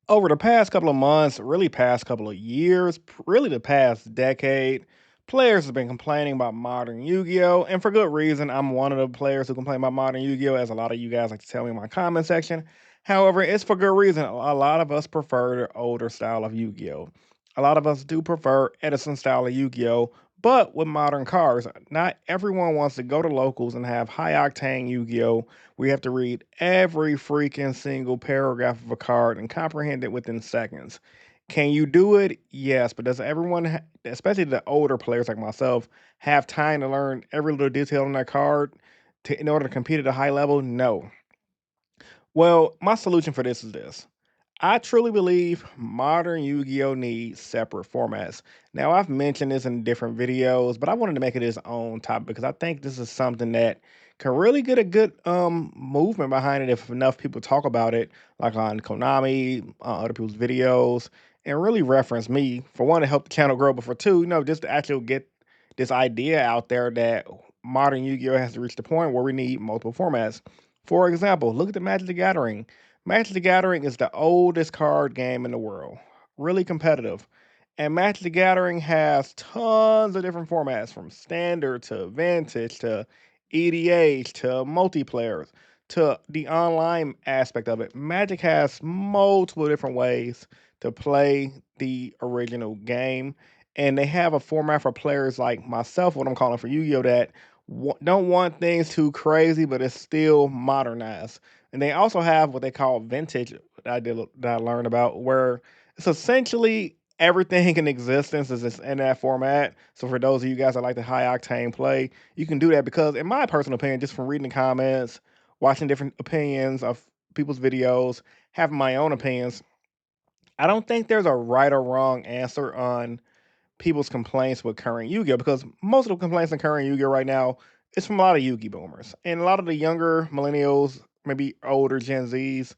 Over the past couple of months, really past couple of years, really the past decade, players have been complaining about modern Yu-Gi-Oh! And for good reason. I'm one of the players who complain about modern Yu-Gi-Oh! As a lot of you guys like to tell me in my comment section. However, it's for good reason. A lot of us prefer the older style of Yu-Gi-Oh! A lot of us do prefer Edison style of Yu-Gi-Oh! But with modern cards, not everyone wants to go to locals and have high octane Yu-Gi-Oh! We have to read every freaking single paragraph of a card and comprehend it within seconds. Can you do it? Yes, but does everyone, especially the older players like myself, have time to learn every little detail on that card in order to compete at a high level? No. Well, my solution for this is this. I truly believe modern Yu Gi Oh! Needs separate formats. Now, I've mentioned this in different videos, but I wanted to make it its own topic because I think this is something that can really get a good movement behind it if enough people talk about it, like on Konami, other people's videos, and really reference me for one to help the channel grow, but for two, just to actually get this idea out there that modern Yu Gi Oh! Has to reach the point where we need multiple formats. For example, look at the Magic the Gathering. Magic the Gathering is the oldest card game in the world, really competitive. And Magic the Gathering has tons of different formats from standard to vintage to EDH to multiplayer to the online aspect of it. Magic has multiple different ways to play the original game. And they have a format for players like myself, what I'm calling for Yu Gi Oh! That don't want things too crazy, but it's still modernized. And they also have what they call vintage that I learned about, where it's essentially everything in existence is just in that format. So for those of you guys that like the high octane play, you can do that because, in my personal opinion, just from reading the comments, watching different opinions of people's videos, having my own opinions, I don't think there's a right or wrong answer on people's complaints with current Yu-Gi-Oh! Because most of the complaints in current Yu-Gi-Oh! Right now is from a lot of Yu-Gi boomers. And a lot of the younger millennials, maybe older Gen Zs,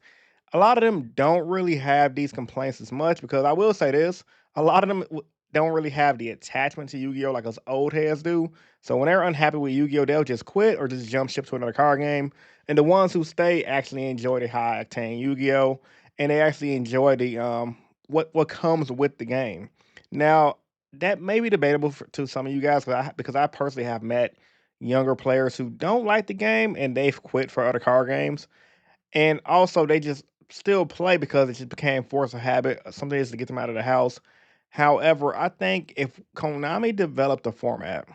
a lot of them don't really have these complaints as much because I will say this, a lot of them don't really have the attachment to Yu-Gi-Oh! Like us old heads do. So when they're unhappy with Yu-Gi-Oh! They'll just quit or just jump ship to another card game. And the ones who stay actually enjoy the high octane Yu-Gi-Oh! And they actually enjoy the what comes with the game. Now, that may be debatable to some of you guys because I personally have met younger players who don't like the game and they've quit for other card games, and also they just still play because it just became force of habit, something is to get them out of the house. However, I think if Konami developed a format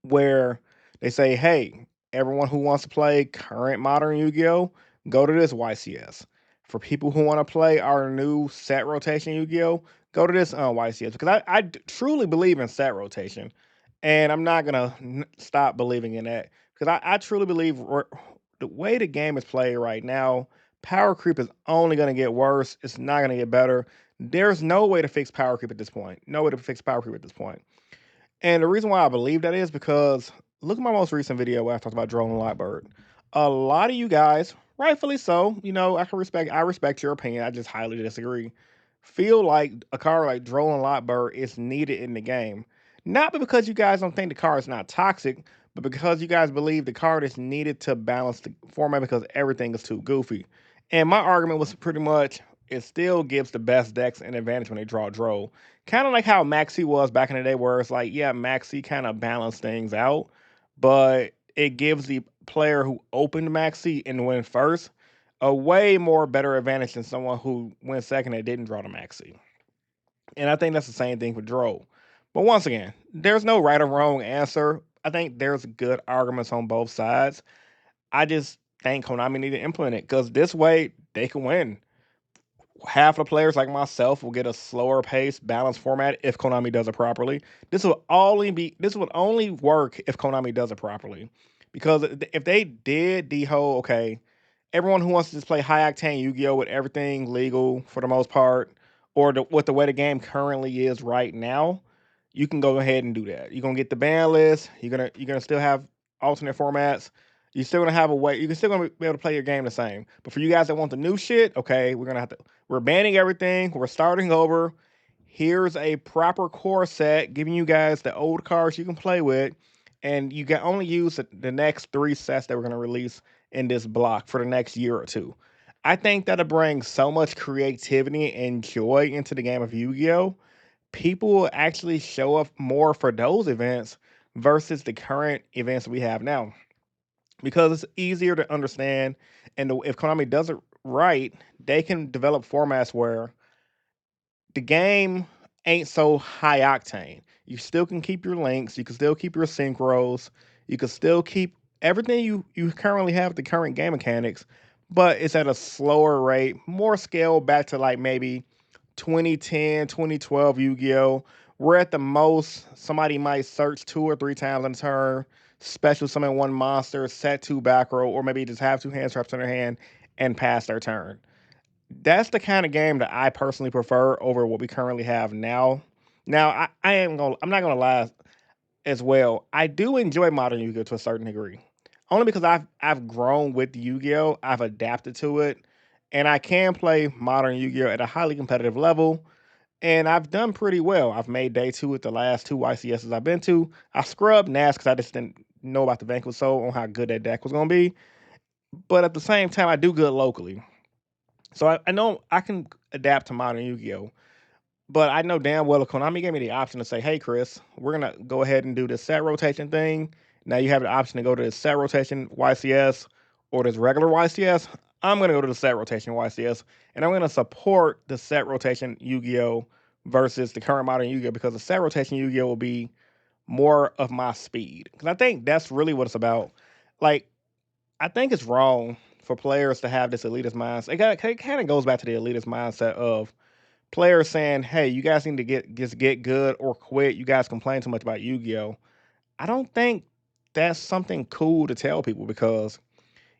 where they say, "Hey, everyone who wants to play current modern Yu-Gi-Oh, go to this YCS. For people who want to play our new set rotation Yu-Gi-Oh, go to this YCS." Because truly believe in set rotation, and I'm not gonna stop believing in that because I truly believe the way the game is played right now, power creep is only gonna get worse. It's not gonna get better. There's no way to fix power creep at this point. No way to fix power creep at this point. And the reason why I believe that is because look at my most recent video where I talked about Drone and Lightbird. A lot of you guys, rightfully so, I respect your opinion. I just highly disagree. Feel like a card like Drone and Lightbird is needed in the game. Not because you guys don't think the card is not toxic, but because you guys believe the card is needed to balance the format because everything is too goofy. And my argument was pretty much it still gives the best decks an advantage when they draw Droll. Kind of like how Maxi was back in the day, where it's like, yeah, Maxi kind of balanced things out, but it gives the player who opened Maxi and went first a way more better advantage than someone who went second and didn't draw the Maxi. And I think that's the same thing for Droll. But once again, there's no right or wrong answer. I think there's good arguments on both sides. I just think Konami need to implement it because this way they can win. Half the players like myself will get a slower pace, balanced format if Konami does it properly. This would only work if Konami does it properly. Because if they did the whole everyone who wants to just play high octane Yu-Gi-Oh with everything legal for the most part, or with the way the game currently is right now, you can go ahead and do that. You're gonna get the ban list. You're gonna still have alternate formats. You're still gonna have a way. You're still gonna be able to play your game the same. But for you guys that want the new shit, okay, we're banning everything. We're starting over. Here's a proper core set, giving you guys the old cards you can play with, and you can only use the next three sets that we're gonna release in this block for the next year or two. I think that'll bring so much creativity and joy into the game of Yu-Gi-Oh! People will actually show up more for those events versus the current events we have now because it's easier to understand. And if Konami does it right, they can develop formats where the game ain't so high octane. You still can keep your links, you can still keep your synchros, you can still keep everything you currently have the current game mechanics, but it's at a slower rate, more scaled back to like maybe 2010, 2012 Yu-Gi-Oh! Where at the most somebody might search 2 or 3 times on a turn, special summon one monster, set two back row, or maybe just have two hand traps in their hand and pass their turn. That's the kind of game that I personally prefer over what we currently have now. Now, I'm not gonna lie as well. I do enjoy modern Yu-Gi-Oh to a certain degree, only because I've grown with Yu-Gi-Oh. I've adapted to it, and I can play modern Yu-Gi-Oh at a highly competitive level. And I've done pretty well. I've made day two at the last two YCSs I've been to. I scrubbed Nas because I just didn't know about the Vanquish Soul on how good that deck was gonna be. But at the same time, I do good locally. So I know I can adapt to modern Yu-Gi-Oh! But I know damn well if Konami gave me the option to say, "Hey, Chris, we're gonna go ahead and do this set rotation thing." Now you have the option to go to the set rotation YCS or this regular YCS. I'm gonna go to the set rotation YCS, and I'm gonna support the set rotation Yu-Gi-Oh! Versus the current modern Yu-Gi-Oh! Because the set rotation Yu-Gi-Oh! Will be more of my speed. Because I think that's really what it's about. Like I think it's wrong for players to have this elitist mindset. It kind of goes back to the elitist mindset of players saying, "Hey, you guys need to get good or quit. You guys complain too much about Yu-Gi-Oh." I don't think that's something cool to tell people because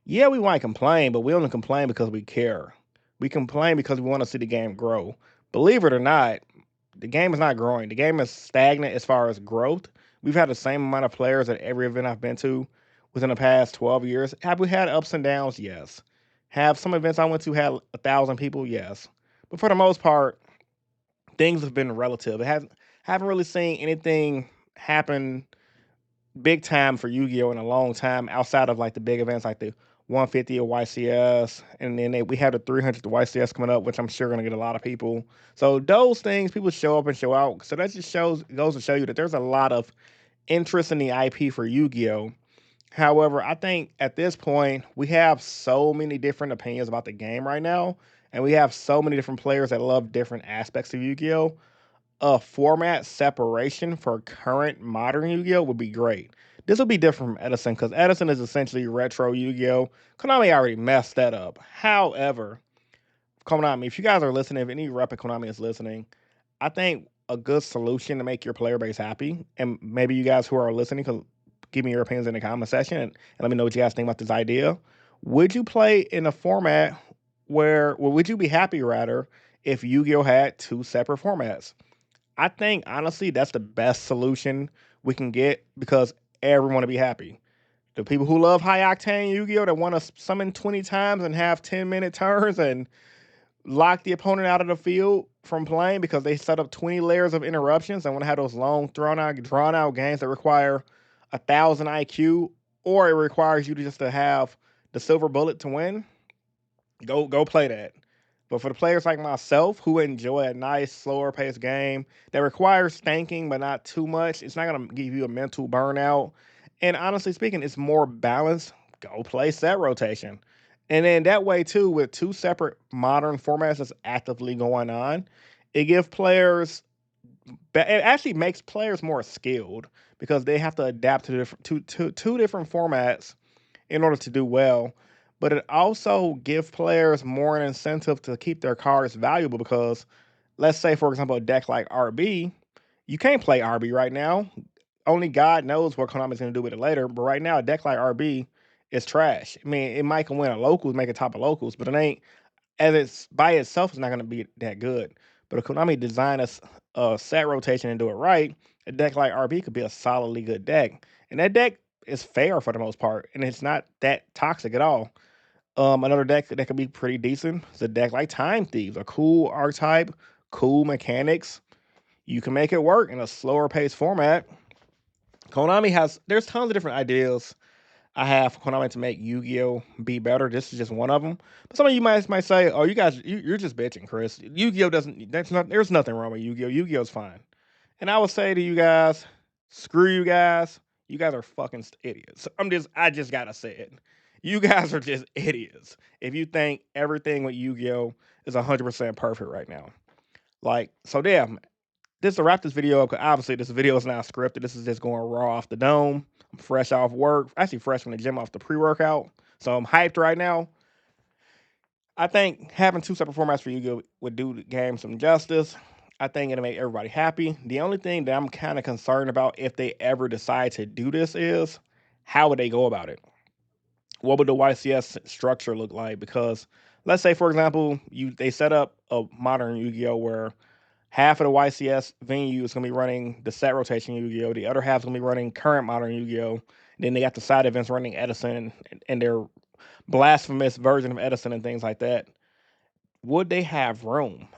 yeah, we might complain, but we only complain because we care. We complain because we want to see the game grow. Believe it or not, the game is not growing. The game is stagnant as far as growth. We've had the same amount of players at every event I've been to within the past 12 years. Have we had ups and downs? Yes. Have some events I went to had 1,000 people? Yes. But for the most part, things have been relative. It hasn't haven't really seen anything happen big time for Yu-Gi-Oh in a long time outside of like the big events like the 150 of YCS, and then we have the 300 YCS coming up, which I'm sure going to get a lot of people. So those things, people show up and show out. So that just shows goes to show you that there's a lot of interest in the IP for Yu-Gi-Oh. However, I think at this point we have so many different opinions about the game right now, and we have so many different players that love different aspects of Yu-Gi-Oh. A format separation for current modern Yu-Gi-Oh would be great. This would be different from Edison because Edison is essentially retro Yu-Gi-Oh. Konami already messed that up. However, Konami, if you guys are listening, if any rep at Konami is listening, I think a good solution to make your player base happy, and maybe you guys who are listening can give me your opinions in the comment section and let me know what you guys think about this idea. Would you play in a format where, well, would you be happy rather if Yu-Gi-Oh had two separate formats? I think honestly that's the best solution we can get because everyone to be happy. The people who love high octane Yu-Gi-Oh that want to summon 20 times and have 10-minute turns and lock the opponent out of the field from playing because they set up 20 layers of interruptions and want to have those long drawn out games that require 1,000 IQ, or it requires you to just to have the silver bullet to win. Go play that. But for the players like myself who enjoy a nice, slower paced game that requires thinking but not too much, it's not gonna give you a mental burnout. And honestly speaking, it's more balanced. Go play set rotation. And then that way too, with two separate modern formats that's actively going on, it gives players it actually makes players more skilled because they have to adapt to two different formats in order to do well. But it also gives players more an incentive to keep their cards valuable because let's say, for example, a deck like RB, you can't play RB right now. Only God knows what Konami's going to do with it later. But right now, a deck like RB is trash. I mean, it might can win a locals, make a top of locals, but it ain't as it's by itself. It's not going to be that good. But if Konami design a set rotation and do it right, a deck like RB could be a solidly good deck. And that deck is fair for the most part, and it's not that toxic at all. Another deck that could be pretty decent is a deck like Time Thieves, a cool archetype, cool mechanics. You can make it work in a slower paced format. Konami has there's tons of different ideas. I have Konami to make Yu-Gi-Oh be better. This is just one of them. But some of you might say, "Oh, you guys, you're just bitching, Chris. Yu-Gi-Oh doesn't. That's not. There's nothing wrong with Yu-Gi-Oh. Yu-Gi-Oh's fine." And I will say to you guys, screw you guys. You guys are fucking idiots. I just gotta say it. You guys are just idiots if you think everything with Yu-Gi-Oh is 100% perfect right now. Like, so yeah, just to wrap this video up, because obviously this video is not scripted. This is just going raw off the dome. I'm fresh off work, actually fresh from the gym off the pre-workout. So I'm hyped right now. I think having two separate formats for Yu-Gi-Oh would do the game some justice. I think it'll make everybody happy. The only thing that I'm kind of concerned about if they ever decide to do this is how would they go about it? What would the YCS structure look like? Because let's say, for example, they set up a modern Yu-Gi-Oh where half of the YCS venue is going to be running the set rotation Yu-Gi-Oh. The other half is going to be running current modern Yu-Gi-Oh. Then they got the side events running Edison and their blasphemous version of Edison and things like that. Would they have room?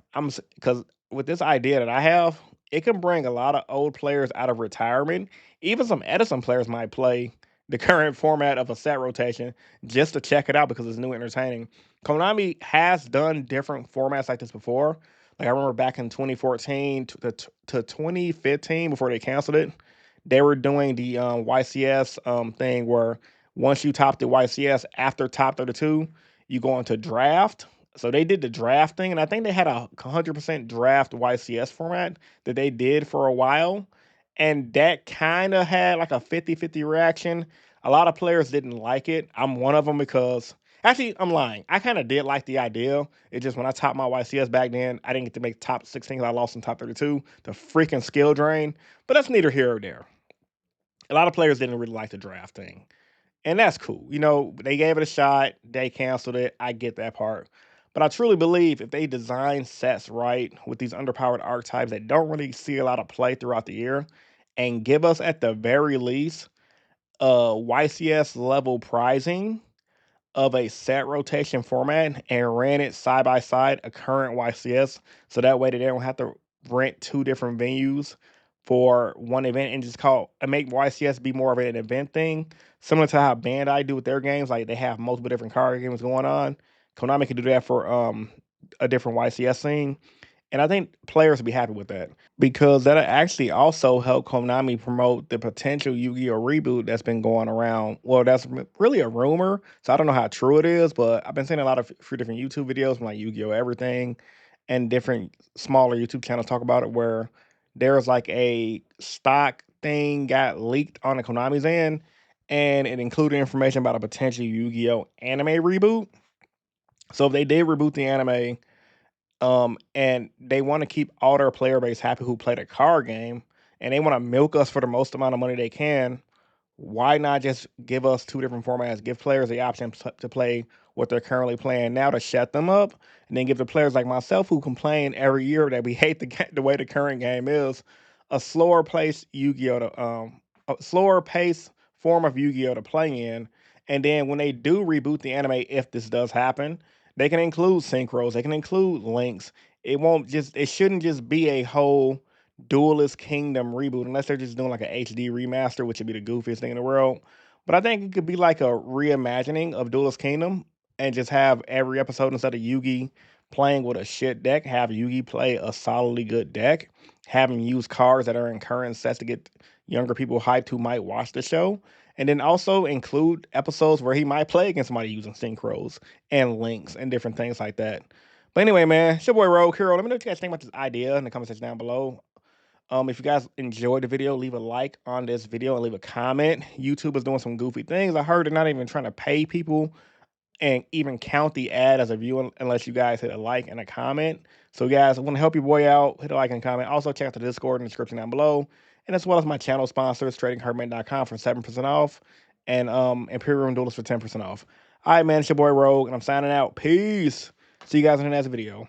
Because with this idea that I have, it can bring a lot of old players out of retirement. Even some Edison players might play the current format of a set rotation just to check it out because it's new and entertaining. Konami has done different formats like this before. Like I remember back in 2014 to 2015 before they canceled it, they were doing the YCS thing where once you top the YCS after top 32, you go into draft. So they did the draft thing, and I think they had a 100% draft YCS format that they did for a while. And that kind of had like a 50-50 reaction. A lot of players didn't like it. I'm one of them because actually, I'm lying. I kind of did like the idea. It just when I topped my YCS back then, I didn't get to make top 16 because I lost in top 32. The freaking skill drain. But that's neither here or there. A lot of players didn't really like the draft thing. And that's cool. You know, they gave it a shot, they canceled it. I get that part. But I truly believe if they design sets right with these underpowered archetypes that don't really see a lot of play throughout the year and give us at the very least YCS level pricing of a set rotation format and ran it side by side a current YCS so that way they don't have to rent two different venues for one event and just call and make YCS be more of an event thing, similar to how Bandai do with their games. Like they have multiple different card games going on. Konami can do that for a different YCS thing, and I think players would be happy with that because that actually also helped Konami promote the potential Yu-Gi-Oh reboot that's been going around. Well, that's really a rumor, so I don't know how true it is, but I've been seeing a lot of few different YouTube videos from like Yu-Gi-Oh Everything and different smaller YouTube channels talk about it where there's like a stock thing got leaked on the Konami's end and it included information about a potential Yu-Gi-Oh anime reboot. So if they did reboot the anime, and they want to keep all their player base happy who played a card game, and they want to milk us for the most amount of money they can. Why not just give us two different formats? Give players the option to play what they're currently playing now to shut them up, and then give the players like myself who complain every year that we hate the way the current game is, a slower pace Yu-Gi-Oh a slower pace form of Yu-Gi-Oh to play in. And then when they do reboot the anime, if this does happen, they can include synchros, they can include links. It shouldn't just be a whole Duelist Kingdom reboot, unless they're just doing like a HD remaster, which would be the goofiest thing in the world. But I think it could be like a reimagining of Duelist Kingdom and just have every episode instead of Yugi playing with a shit deck, have Yugi play a solidly good deck, have him use cards that are in current sets to get younger people hyped who might watch the show. And then also include episodes where he might play against somebody using synchros and links and different things like that. But anyway, man, it's your boy Rogue Hero. Let me know what you guys think about this idea in the comment section down below. If you guys enjoyed the video, leave a like on this video and leave a comment. YouTube is doing some goofy things. I heard they're not even trying to pay people and even count the ad as a view unless you guys hit a like and a comment. So, guys, I want to help your boy out. Hit a like and comment. Also, check out the Discord in the description down below. And as well as my channel sponsors, tradingherman.com for 7% off and Imperium Duelist for 10% off. All right, man, it's your boy Rogue, and I'm signing out. Peace. See you guys in the next video.